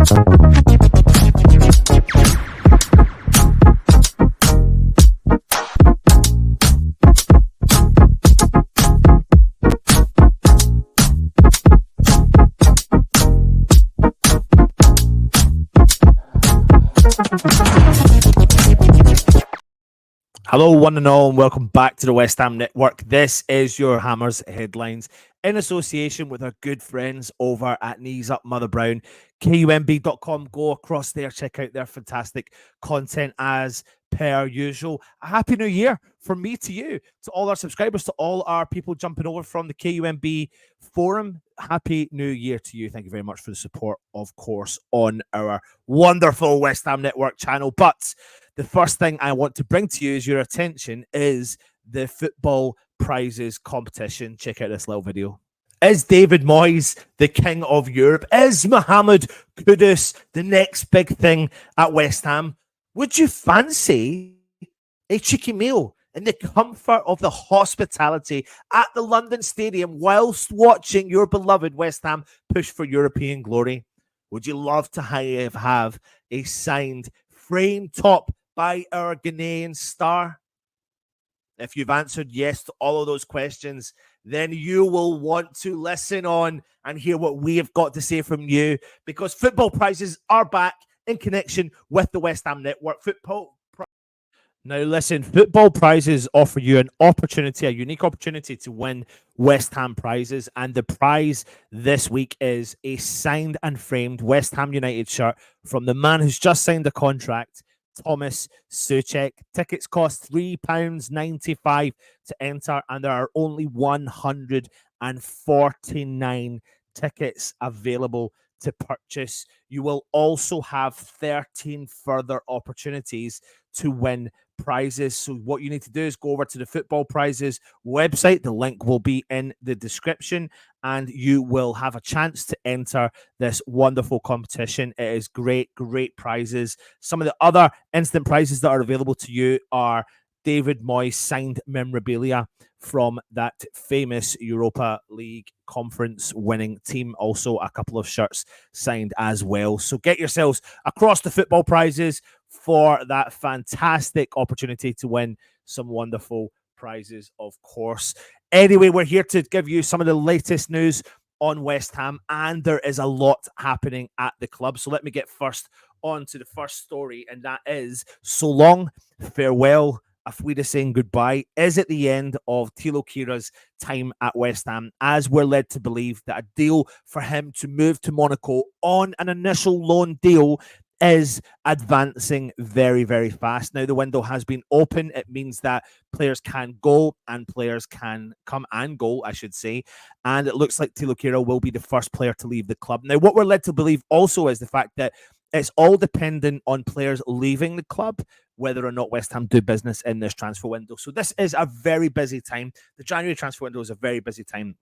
Hello, one and all, and welcome back to the West Ham Network. This is your Hammers Headlines in association with our good friends over at Knees Up Mother Brown, KUMB.com. Go across there, check out their fantastic content as per usual. A happy new year from me to you, to all our subscribers, to all our people jumping over from the KUMB forum. Happy new year to you. Thank you very much for the support, of course, on our wonderful West Ham Network channel. But the first thing I want to bring to you is your attention is the football prizes competition. Check out this little video. Is David Moyes the king of Europe? Is Mohamed Kudus the next big thing at West Ham? Would you fancy a cheeky meal in the comfort of the hospitality at the London Stadium whilst watching your beloved West Ham push for European glory? Would you love to have a signed frame top by our Ghanaian star? If you've answered yes to all of those questions, then you will want to listen on and hear what we have got to say from you, because football prizes are back in connection with the West Ham Network. Now, listen, football prizes offer you an opportunity, a unique opportunity to win West Ham prizes. And the prize this week is a signed and framed West Ham United shirt from the man who's just signed a contract, Thomas Souček. Tickets cost £3.95 to enter, and there are only 149 tickets available to purchase. You will also have 13 further opportunities to win prizes. So what you need to do is go over to the Football Prizes website. The link will be in the description, and you will have a chance to enter this wonderful competition. It is great prizes. Some of the other instant prizes that are available to you are David Moyes signed memorabilia from that famous Europa League conference winning team. Also, a couple of shirts signed as well. So get yourselves across the football prizes for that fantastic opportunity to win some wonderful prizes, of course. Anyway, we're here to give you some of the latest news on West Ham, and there is a lot happening at the club. So let me get first on to the first story, and that is so long, farewell, Afwida saying goodbye. Is it the end of Thilo Kehrer's time at West Ham, as we're led to believe that a deal for him to move to Monaco on an initial loan deal is advancing very fast. Now, the window has been open. It means that players can go and players can come and go, I should say. And it looks like Thilo Kehrer will be the first player to leave the club. Now, what we're led to believe also is the fact that it's all dependent on players leaving the club, whether or not West Ham do business in this transfer window. So this is a very busy time. The January transfer window is a very busy time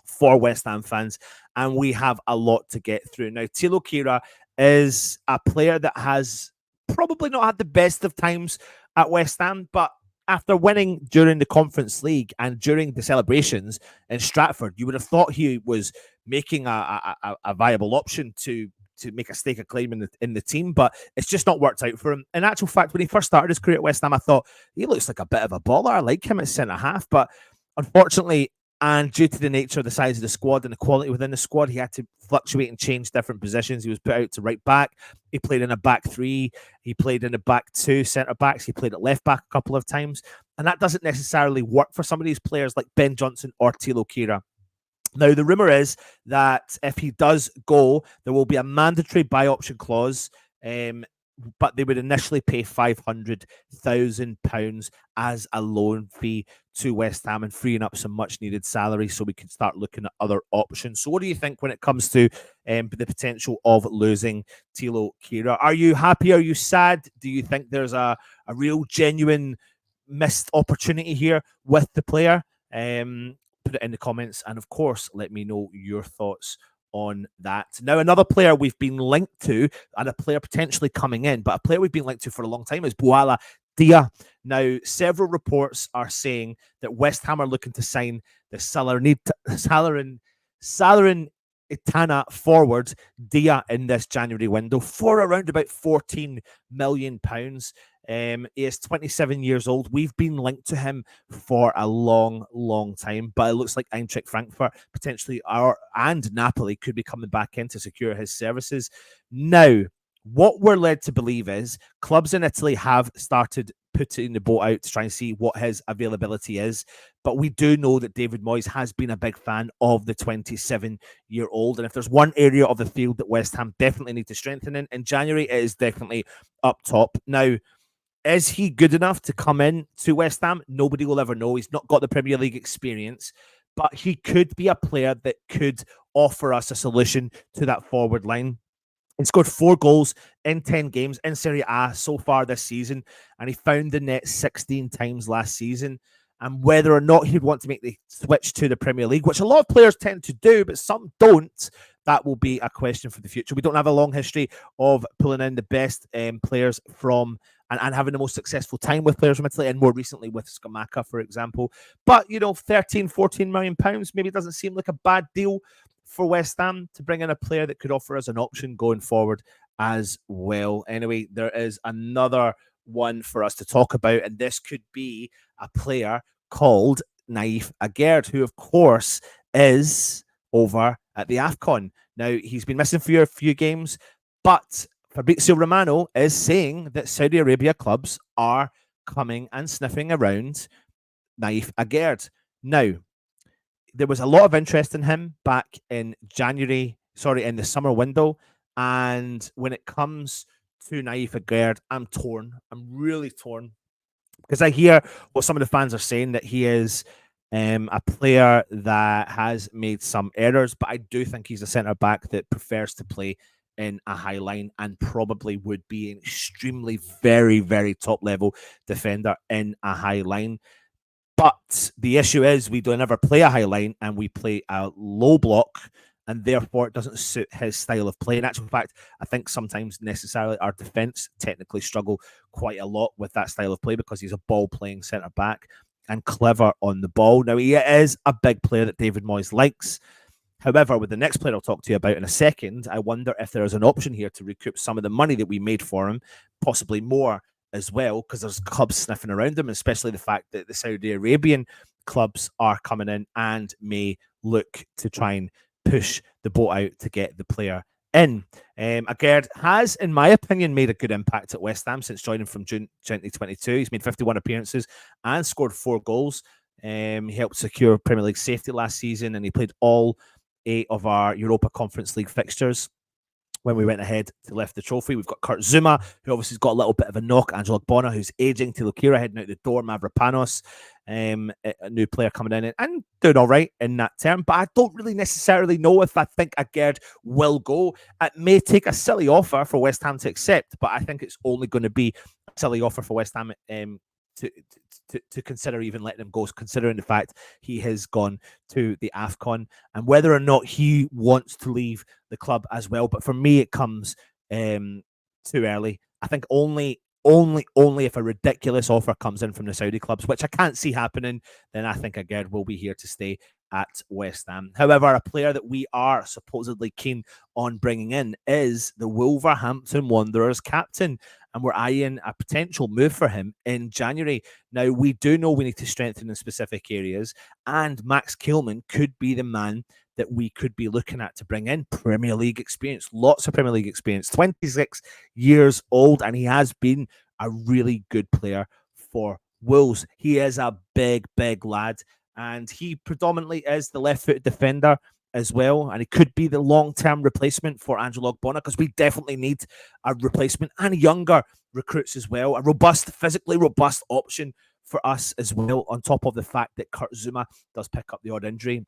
for West Ham fans, and we have a lot to get through. Now, Thilo Kehrer is a player that has probably not had the best of times at West Ham, but after winning during the Conference League and during the celebrations in Stratford, you would have thought he was making a viable option to make a stake of claim in the team, but it's just not worked out for him. In actual fact, when he first started his career at West Ham, I thought he looks like a bit of a baller. I like him at centre-half, but unfortunately, and due to the nature of the size of the squad and the quality within the squad, he had to fluctuate and change different positions. He was put out to right back. He played in a back three. He played in a back two centre-backs. He played at left back a couple of times, and that doesn't necessarily work for some of these players like Ben Johnson or Thilo Kehrer. Now, the rumour is that if he does go, there will be a mandatory buy option clause, but they would initially pay £500,000 as a loan fee to West Ham and freeing up some much-needed salary so we can start looking at other options. So what do you think when it comes to the potential of losing Thilo Kehrer? Are you happy? Are you sad? Do you think there's a real, genuine missed opportunity here with the player? Put it in the comments, and of course, let me know your thoughts on that. Now, another player we've been linked to, and a player potentially coming in, but a player we've been linked to for a long time is Boula Dia. Now, several reports are saying that West Ham are looking to sign the Salernitana Itana forward Dia in this January window for around about £14 million. He is 27 years old. We've been linked to him for a long, long time, but it looks like Eintracht Frankfurt potentially and Napoli could be coming back in to secure his services. Now, what we're led to believe is clubs in Italy have started putting the boat out to try and see what his availability is. But we do know that David Moyes has been a big fan of the 27-year-old. And if there's one area of the field that West Ham definitely need to strengthen in January, it is definitely up top. Now, is he good enough to come in to West Ham? Nobody will ever know. He's not got the Premier League experience, but he could be a player that could offer us a solution to that forward line. He scored 4 goals in 10 games in Serie A so far this season, and he found the net 16 times last season. And whether or not he'd want to make the switch to the Premier League, which a lot of players tend to do, but some don't, that will be a question for the future. We don't have a long history of pulling in the best players from and having the most successful time with players from Italy, and more recently with Scamacca, for example. But, 13, 14 million pounds maybe doesn't seem like a bad deal for West Ham to bring in a player that could offer us an option going forward as well. Anyway, there is another one for us to talk about, and this could be a player called Naif Aguerd, who, of course, is over at the AFCON. Now, he's been missing for a few games, but Fabrizio Romano is saying that Saudi Arabia clubs are coming and sniffing around Naif Aguerd. Now, there was a lot of interest in him back in in the summer window. And when it comes to Naif Aguerd, I'm torn. I'm really torn because I hear what some of the fans are saying, that he is a player that has made some errors, but I do think he's a centre back that prefers to play in a high line and probably would be an extremely, very, very top level defender in a high line. But the issue is we don't ever play a high line and we play a low block, and therefore it doesn't suit his style of play. In actual fact, I think sometimes necessarily our defence technically struggle quite a lot with that style of play because he's a ball-playing centre-back and clever on the ball. Now, he is a big player that David Moyes likes. However, with the next player I'll talk to you about in a second, I wonder if there is an option here to recoup some of the money that we made for him, possibly more as well, because there's clubs sniffing around him, especially the fact that the Saudi Arabian clubs are coming in and may look to try and push the boat out to get the player in. Aguerd has, in my opinion, made a good impact at West Ham since joining from June 2022. He's made 51 appearances and scored 4 goals. He helped secure Premier League safety last season, and he played all 8 of our Europa Conference League fixtures when we went ahead to lift the trophy. We've got Kurt Zuma, who obviously has got a little bit of a knock. Angelo Gbona, who's aging. Tilo Kehrer heading out the door. Mavropanos, a new player coming in and doing all right in that term. But I don't really necessarily know if I think Aguerd will go. It may take a silly offer for West Ham to accept, but I think it's only going to be a silly offer for West Ham to consider even letting him go, considering the fact he has gone to the AFCON and whether or not he wants to leave the club as well. But for me, it comes too early. I think only if a ridiculous offer comes in from the Saudi clubs, which I can't see happening, then I think Aguerd will be here to stay at West Ham. However, a player that we are supposedly keen on bringing in is the Wolverhampton Wanderers captain, and we're eyeing a potential move for him in January. Now, we do know we need to strengthen in specific areas, and Max Keelman could be the man that we could be looking at to bring in. Premier League experience, lots of Premier League experience, 26 years old, and he has been a really good player for Wolves. He is a big, big lad, and he predominantly is the left-footed defender as well, and he could be the long-term replacement for Angelo Gbona, because we definitely need a replacement and younger recruits as well, a robust, physically robust option for us as well, on top of the fact that Kurt Zuma does pick up the odd injury.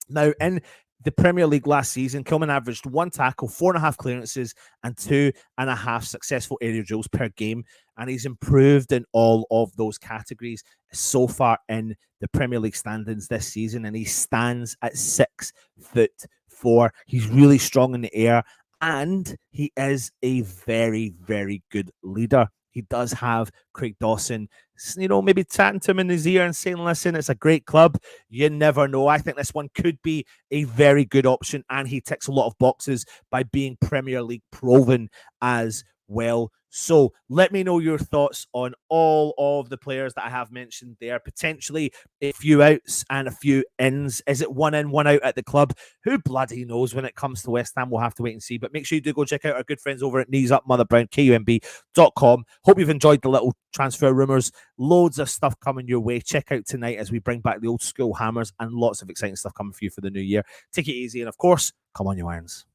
Now, in the Premier League last season, Kilman averaged 1 tackle, 4.5 clearances, and 2.5 successful aerial duels per game. And he's improved in all of those categories so far in the Premier League standings this season. And he stands at 6'4". He's really strong in the air, and he is a very, very good leader. He does have Craig Dawson you know, maybe chatting to him in his ear and saying, listen, it's a great club. You never know. I think this one could be a very good option, and he ticks a lot of boxes by being Premier League proven as well. So let me know your thoughts on all of the players that I have mentioned there. Potentially a few outs and a few ins. Is it one in, one out at the club? Who bloody knows when it comes to West Ham? We'll have to wait and see. But make sure you do go check out our good friends over at Knees Up Mother Brown, KUMB.com. Hope you've enjoyed the little transfer rumours. Loads of stuff coming your way. Check out tonight as we bring back the old school hammers, and lots of exciting stuff coming for you for the new year. Take it easy, and of course, come on, you irons.